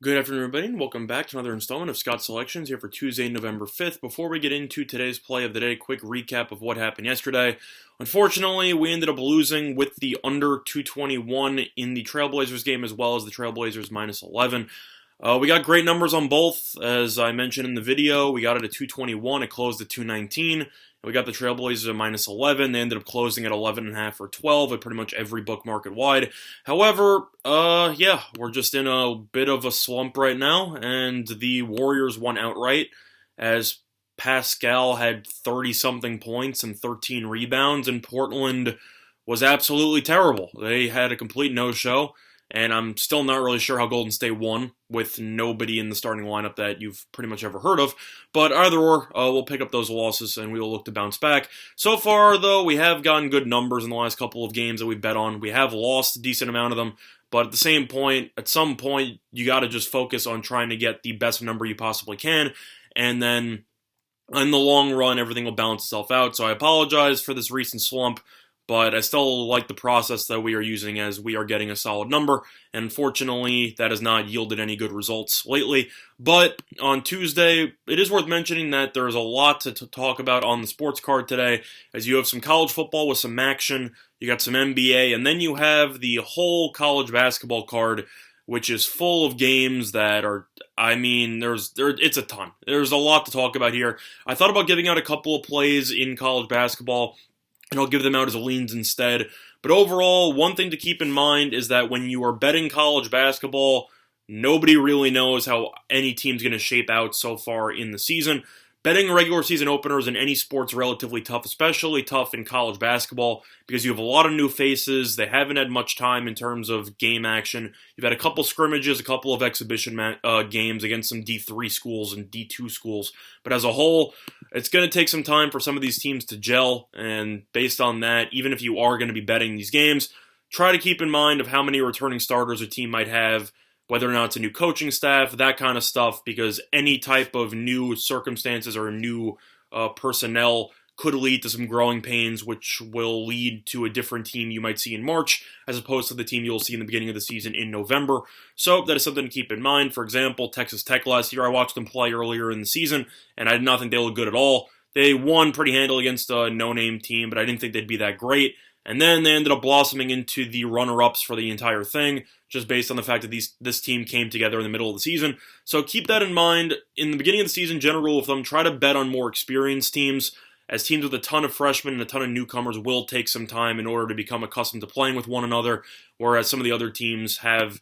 Good afternoon, everybody, and welcome back to another installment of Scott's Selections here for Tuesday, November 5th. Before we get into today's play of the day, quick recap of what happened yesterday. Unfortunately, we ended up losing with the under 221 in the Trailblazers game as well as the Trailblazers minus 11. We got great numbers on both. As I mentioned in the video, we got it at 221. It closed at 219. We got the Trailblazers at minus 11. They ended up closing at 11.5 or 12 at pretty much every book market wide. However, we're just in a bit of a slump right now, and the Warriors won outright as Pascal had 30-something points and 13 rebounds, and Portland was absolutely terrible. They had a complete no-show. And I'm still not really sure how Golden State won with nobody in the starting lineup that you've pretty much ever heard of. But either or, we'll pick up those losses and we will look to bounce back. So far, though, we have gotten good numbers in the last couple of games that we've bet on. We have lost a decent amount of them. But at the same point, at some point, you got to just focus on trying to get the best number you possibly can. And then in the long run, everything will balance itself out. So I apologize for this recent slump. But I still like the process that we are using as we are getting a solid number. And unfortunately, that has not yielded any good results lately. But on Tuesday, it is worth mentioning that there is a lot to talk about on the sports card today, as you have some college football with some action, you got some NBA, and then you have the whole college basketball card, which is full of games that are, it's a ton. There's a lot to talk about here. I thought about giving out a couple of plays in college basketball, and I'll give them out as leans instead. But overall, one thing to keep in mind is that when you are betting college basketball, nobody really knows how any team's going to shape out so far in the season. Betting regular season openers in any sport's relatively tough, especially tough in college basketball, because you have a lot of new faces. They haven't had much time in terms of game action. You've had a couple scrimmages, a couple of exhibition games against some D3 schools and D2 schools. But as a whole, it's going to take some time for some of these teams to gel. And based on that, even if you are going to be betting these games, try to keep in mind of how many returning starters a team might have, whether or not it's a new coaching staff, that kind of stuff, because any type of new circumstances or new personnel could lead to some growing pains, which will lead to a different team you might see in March, as opposed to the team you'll see in the beginning of the season in November. So that is something to keep in mind. For example, Texas Tech last year, I watched them play earlier in the season, and I did not think they looked good at all. They won pretty handily against a no-name team, but I didn't think they'd be that great. And then they ended up blossoming into the runner-ups for the entire thing, just based on the fact that this team came together in the middle of the season. So keep that in mind. In the beginning of the season, general rule of thumb, try to bet on more experienced teams, as teams with a ton of freshmen and a ton of newcomers will take some time in order to become accustomed to playing with one another, whereas some of the other teams have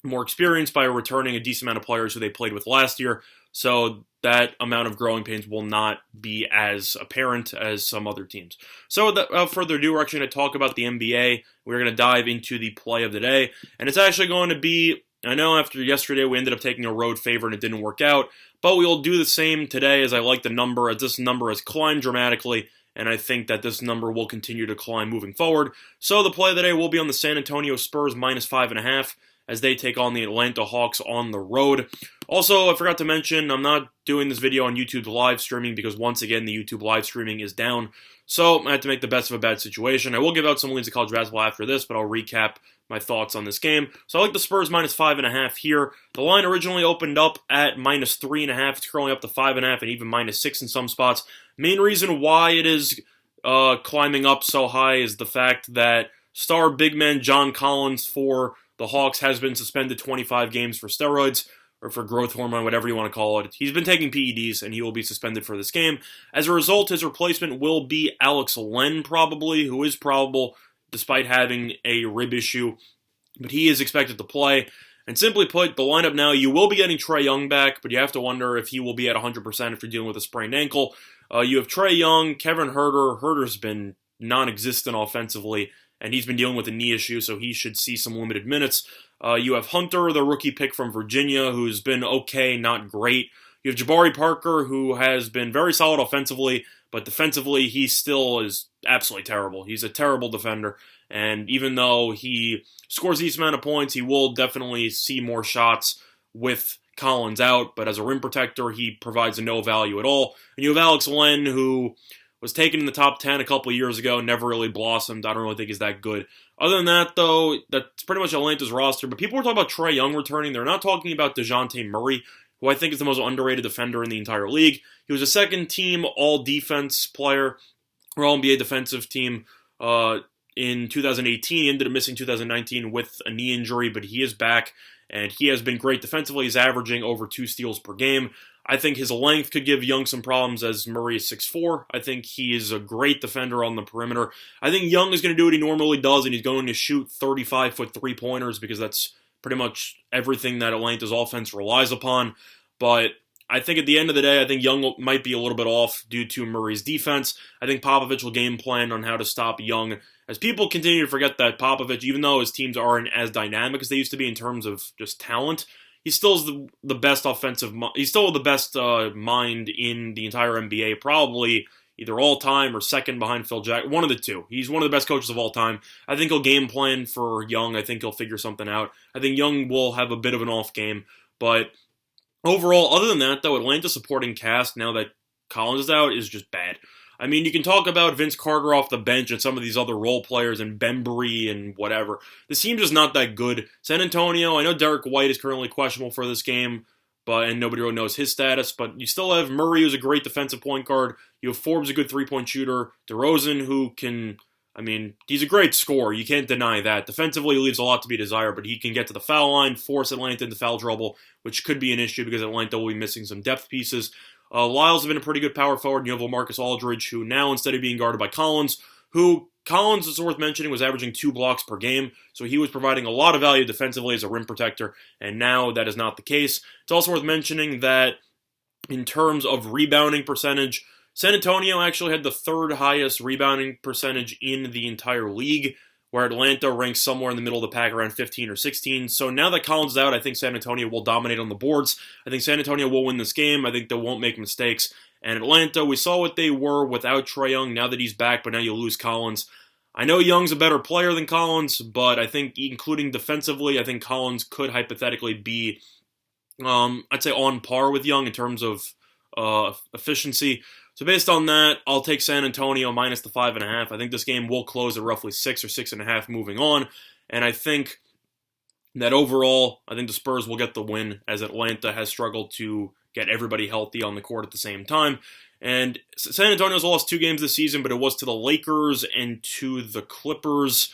more experience by returning a decent amount of players who they played with last year. So that amount of growing pains will not be as apparent as some other teams. So without further ado, we're actually going to talk about the NBA. We're going to dive into the play of the day. And it's actually going to be, I know after yesterday we ended up taking a road favorite and it didn't work out, but we will do the same today, as I like the number, as this number has climbed dramatically, and I think that this number will continue to climb moving forward. So the play of the day will be on the San Antonio Spurs minus 5.5, as they take on the Atlanta Hawks on the road. Also, I forgot to mention, I'm not doing this video on YouTube live streaming because, once again, the YouTube live streaming is down. So I had to make the best of a bad situation. I will give out some leans of college basketball after this, but I'll recap my thoughts on this game. So I like the Spurs minus 5.5 here. The line originally opened up at minus 3.5. It's currently up to 5.5 and even minus 6 in some spots. Main reason why it is climbing up so high is the fact that star big man John Collins for the Hawks has been suspended 25 games for steroids, or for growth hormone, whatever you want to call it. He's been taking PEDs, and he will be suspended for this game. As a result, his replacement will be Alex Len, probably, who is probable, despite having a rib issue. But he is expected to play. And simply put, the lineup now, you will be getting Trae Young back, but you have to wonder if he will be at 100% if you're dealing with a sprained ankle. You have Trae Young, Kevin Huerter. Huerter's been non-existent offensively, and he's been dealing with a knee issue, so he should see some limited minutes. You have Hunter, the rookie pick from Virginia, who's been okay, not great. You have Jabari Parker, who has been very solid offensively, but defensively, he still is absolutely terrible. He's a terrible defender, and even though he scores a decent amount of points, he will definitely see more shots with Collins out, but as a rim protector, he provides no value at all. And you have Alex Len, who was taken in the top 10 a couple of years ago, never really blossomed. I don't really think he's that good. Other than that, though, that's pretty much Atlanta's roster. But people were talking about Trae Young returning. They're not talking about DeJounte Murray, who I think is the most underrated defender in the entire league. He was a second-team all-defense player, or all-NBA defensive team in 2018. He ended up missing 2019 with a knee injury, but he is back, and he has been great defensively. He's averaging over 2 steals per game. I think his length could give Young some problems as Murray is 6'4". I think he is a great defender on the perimeter. I think Young is going to do what he normally does, and he's going to shoot 35-foot three-pointers because that's pretty much everything that Atlanta's offense relies upon. But I think at the end of the day, I think Young might be a little bit off due to Murray's defense. I think Popovich will game plan on how to stop Young, as people continue to forget that Popovich, even though his teams aren't as dynamic as they used to be in terms of just talent, he still is the best offensive. He's still the best mind in the entire NBA, probably either all time or second behind Phil Jackson. One of the two. He's one of the best coaches of all time. I think he'll game plan for Young. I think he'll figure something out. I think Young will have a bit of an off game, but overall, other than that, though, Atlanta's supporting cast now that Collins is out is just bad. I mean, you can talk about Vince Carter off the bench and some of these other role players and Bembry and whatever. This team is not that good. San Antonio, I know Derek White is currently questionable for this game, and nobody really knows his status, but you still have Murray, who's a great defensive point guard. You have Forbes, a good three-point shooter. DeRozan, who can, he's a great scorer. You can't deny that. Defensively, he leaves a lot to be desired, but he can get to the foul line, force Atlanta into foul trouble, which could be an issue because Atlanta will be missing some depth pieces. Lyles has been a pretty good power forward, and you have LaMarcus Aldridge, who now, instead of being guarded by Collins, Collins, is worth mentioning, was averaging 2 blocks per game, so he was providing a lot of value defensively as a rim protector, and now that is not the case. It's also worth mentioning that in terms of rebounding percentage, San Antonio actually had the 3rd highest rebounding percentage in the entire league, where Atlanta ranks somewhere in the middle of the pack around 15 or 16. So now that Collins is out, I think San Antonio will dominate on the boards. I think San Antonio will win this game. I think they won't make mistakes. And Atlanta, we saw what they were without Trae Young. Now that he's back, but now you lose Collins. I know Young's a better player than Collins, but I think, including defensively, I think Collins could hypothetically be, I'd say, on par with Young in terms of efficiency. So based on that, I'll take San Antonio minus the 5.5. I think this game will close at roughly 6 or 6.5 moving on. And I think that overall, I think the Spurs will get the win, as Atlanta has struggled to get everybody healthy on the court at the same time. And San Antonio's lost 2 games this season, but it was to the Lakers and to the Clippers.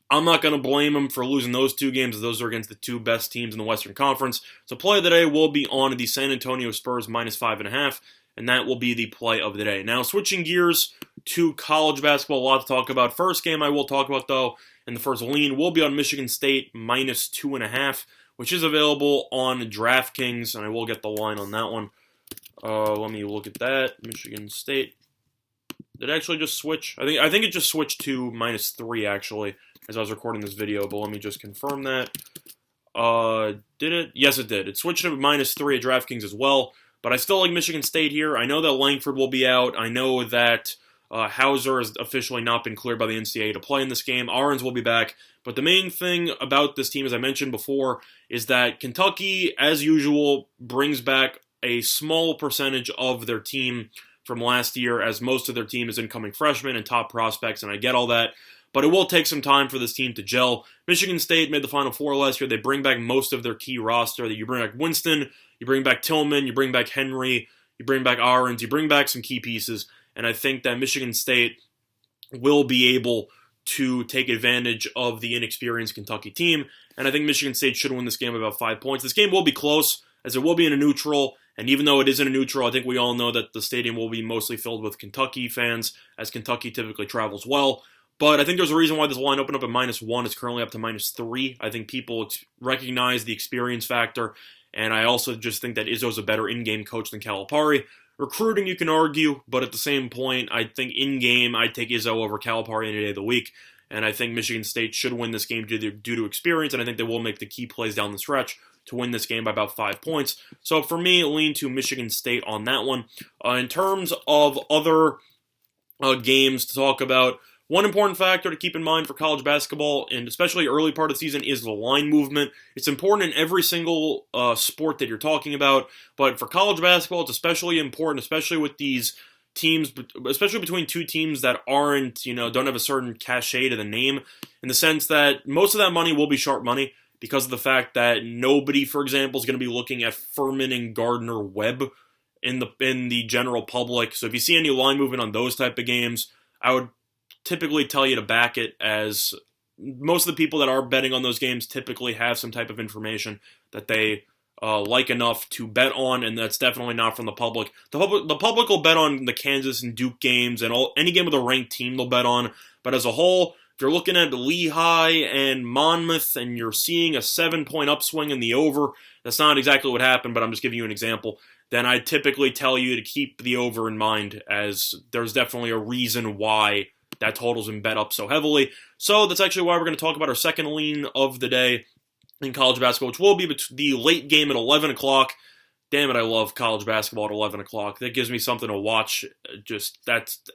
I'm not going to blame them for losing those 2 games, as those are against the 2 best teams in the Western Conference. So play of the day will be on the San Antonio Spurs minus 5.5. And that will be the play of the day. Now, switching gears to college basketball, a lot to talk about. First game I will talk about, though, and the first lean will be on Michigan State minus 2.5, which is available on DraftKings, and I will get the line on that one. Let me look at that. Michigan State. Did it actually just switch? I think it just switched to minus 3, actually, as I was recording this video, but let me just confirm that. Did it? Yes, it did. It switched to minus 3 at DraftKings as well. But I still like Michigan State here. I know that Langford will be out. I know that Hauser has officially not been cleared by the NCAA to play in this game. Ahrens will be back. But the main thing about this team, as I mentioned before, is that Kentucky, as usual, brings back a small percentage of their team from last year, as most of their team is incoming freshmen and top prospects, and I get all that. But it will take some time for this team to gel. Michigan State made the Final Four last year. They bring back most of their key roster. You bring back Winston, you bring back Tillman, you bring back Henry, you bring back Ahrens, you bring back some key pieces. And I think that Michigan State will be able to take advantage of the inexperienced Kentucky team. And I think Michigan State should win this game by about 5 points. This game will be close, as it will be in a neutral. And even though it is in a neutral, I think we all know that the stadium will be mostly filled with Kentucky fans, as Kentucky typically travels well. But I think there's a reason why this line opened up at minus 1. It's currently up to minus 3. I think people recognize the experience factor, and I also just think that Izzo's a better in-game coach than Calipari. Recruiting, you can argue, but at the same point, I think in-game, I'd take Izzo over Calipari any day of the week, and I think Michigan State should win this game due to experience, and I think they will make the key plays down the stretch to win this game by about 5 points. So for me, lean to Michigan State on that one. In terms of other games to talk about, one important factor to keep in mind for college basketball, and especially early part of the season, is the line movement. It's important in every single sport that you're talking about, but for college basketball, it's especially important, especially with these teams, especially between two teams that aren't, don't have a certain cachet to the name, in the sense that most of that money will be sharp money because of the fact that nobody, for example, is going to be looking at Furman and Gardner-Webb in the general public. So if you see any line movement on those type of games, I would typically tell you to back it, as most of the people that are betting on those games typically have some type of information that they like enough to bet on, and that's definitely not from the public. The public will bet on the Kansas and Duke games, and any game with a ranked team they'll bet on. But as a whole, if you're looking at Lehigh and Monmouth and you're seeing a 7-point upswing in the over, that's not exactly what happened, but I'm just giving you an example, then I typically tell you to keep the over in mind, as there's definitely a reason why that total's been bet up so heavily. So that's actually why we're going to talk about our second lean of the day in college basketball, which will be the late game at 11 o'clock. Damn it, I love college basketball at 11 o'clock. That gives me something to watch.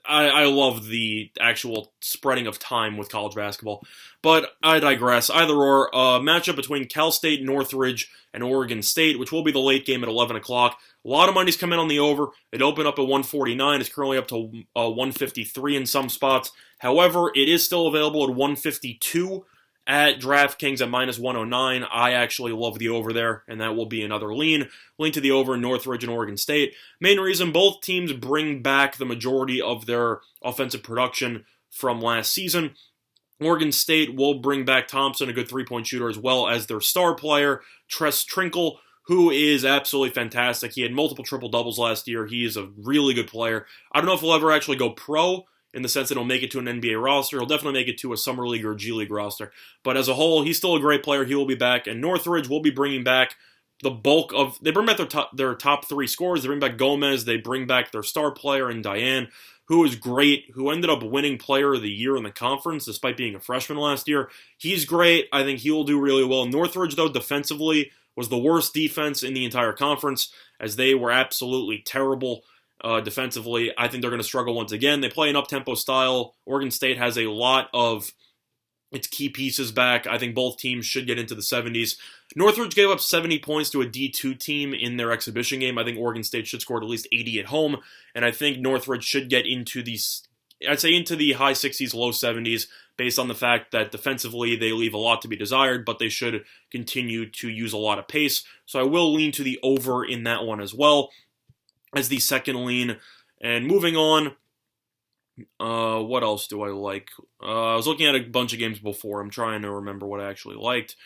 I love the actual spreading of time with college basketball. But I digress. Either or, matchup between Cal State Northridge and Oregon State, which will be the late game at 11 o'clock. A lot of money's come in on the over. It opened up at 149. It's currently up to 153 in some spots. However, it is still available at 152 at DraftKings at minus 109. I actually love the over there, and that will be another lean. Lean to the over in Northridge and Oregon State. Main reason, both teams bring back the majority of their offensive production from last season. Oregon State will bring back Thompson, a good three-point shooter, as well as their star player, Tress Trinkle, who is absolutely fantastic. He had multiple triple-doubles last year. He is a really good player. I don't know if he'll ever actually go pro, in the sense that he'll make it to an NBA roster. He'll definitely make it to a Summer League or G League roster. But as a whole, he's still a great player. He will be back. And Northridge will be bringing back the bulk of... They bring back their top three scorers. They bring back Gomez. They bring back their star player in Diane, who is great, who ended up winning Player of the Year in the conference, despite being a freshman last year. He's great. I think he will do really well. Northridge, though, defensively, was the worst defense in the entire conference, as they were absolutely terrible defensively. I think they're going to struggle once again. They play an up-tempo style. Oregon State has a lot of its key pieces back. I think both teams should get into the 70s. Northridge gave up 70 points to a D2 team in their exhibition game. I think Oregon State should score at least 80 at home, and I think Northridge should get into into the high 60s, low 70s, based on the fact that defensively they leave a lot to be desired, but they should continue to use a lot of pace. So I will lean to the over in that one as well as the second lean. And moving on, what else do I like? I was looking at a bunch of games before. I'm trying to remember what I actually liked.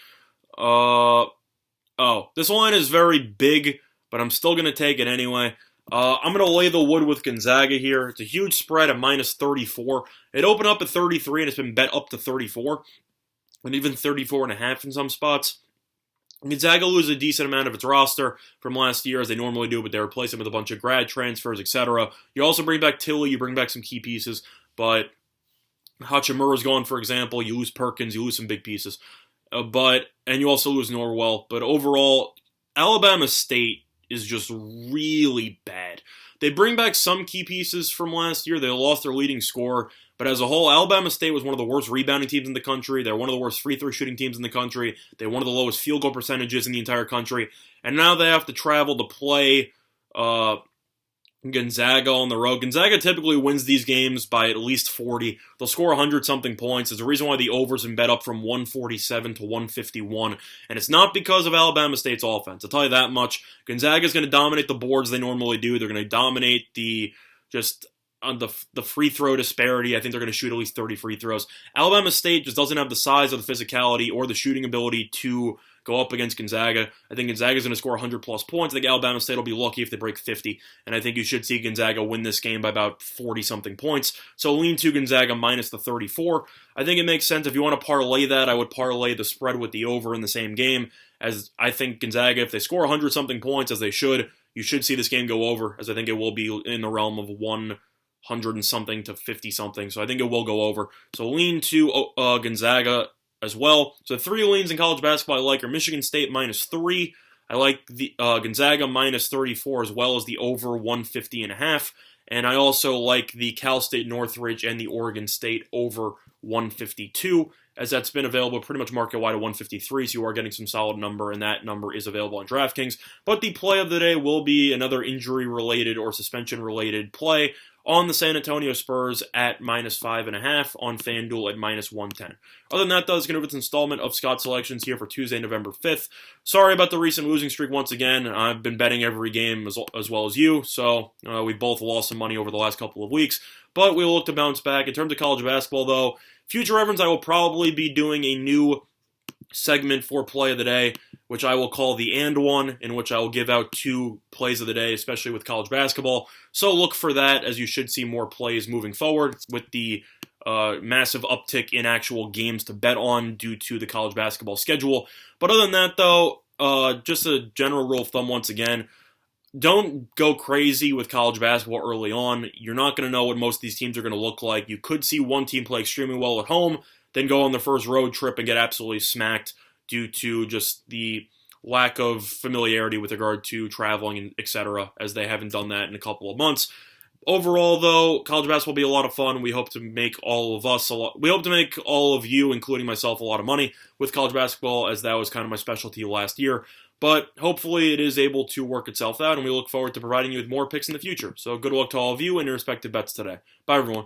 This line is very big, but I'm still going to take it anyway. I'm going to lay the wood with Gonzaga here. It's a huge spread at minus 34. It opened up at 33, and it's been bet up to 34, and even 34.5 in some spots. Gonzaga loses a decent amount of its roster from last year, as they normally do, but they replace it with a bunch of grad transfers, etc. You also bring back Tilly, you bring back some key pieces, but Hachimura's gone, for example. You lose Perkins, you lose some big pieces. And you also lose Norwell. But overall, Alabama State is just really bad. They bring back some key pieces from last year. They lost their leading scorer. But as a whole, Alabama State was one of the worst rebounding teams in the country. They're one of the worst free throw shooting teams in the country. They're one of the lowest field goal percentages in the entire country. And now they have to travel to play Gonzaga on the road. Gonzaga typically wins these games by at least 40. They'll score 100-something points. There's a reason why the over's been bet up from 147 to 151. And it's not because of Alabama State's offense. I'll tell you that much. Gonzaga's going to dominate the boards they normally do. They're going to dominate on the free throw disparity. I think they're going to shoot at least 30 free throws. Alabama State just doesn't have the size or the physicality or the shooting ability to go up against Gonzaga. I think Gonzaga's going to score 100-plus points. I think Alabama State will be lucky if they break 50, and I think you should see Gonzaga win this game by about 40-something points. So lean to Gonzaga minus the 34. I think it makes sense. If you want to parlay that, I would parlay the spread with the over in the same game, as I think Gonzaga, if they score 100-something points, as they should, you should see this game go over, as I think it will be in the realm of 100 and something to 50 something. So I think it will go over. So lean to Gonzaga as well. So the three leans in college basketball I like are Michigan State minus 3. I like the Gonzaga minus 34 as well as the over 150.5. And I also like the Cal State Northridge and the Oregon State over 152, as that's been available pretty much market-wide at 153, so you are getting some solid number, and that number is available on DraftKings. But the play of the day will be another injury-related or suspension-related play. on the San Antonio Spurs at -5.5, on FanDuel at -110. Other than that, though, it's going to be this installment of Scott Selections here for Tuesday, November 5th. Sorry about the recent losing streak once again. I've been betting every game as well as you, so we both lost some money over the last couple of weeks, but we'll look to bounce back. In terms of college basketball, though, future reference, I will probably be doing a new segment for Play of the Day, which I will call the And One, in which I will give out 2 plays of the day, especially with college basketball. So look for that, as you should see more plays moving forward with the massive uptick in actual games to bet on due to the college basketball schedule. But other than that, though, just a general rule of thumb once again, don't go crazy with college basketball early on. You're not going to know what most of these teams are going to look like. You could see one team play extremely well at home, then go on the first road trip and get absolutely smacked due to just the lack of familiarity with regard to traveling and etc., as they haven't done that in a couple of months. Overall, though, college basketball will be a lot of fun. We hope to make all of you, including myself, a lot of money with college basketball, as that was kind of my specialty last year. But hopefully it is able to work itself out, and we look forward to providing you with more picks in the future. So good luck to all of you and your respective bets today. Bye, everyone.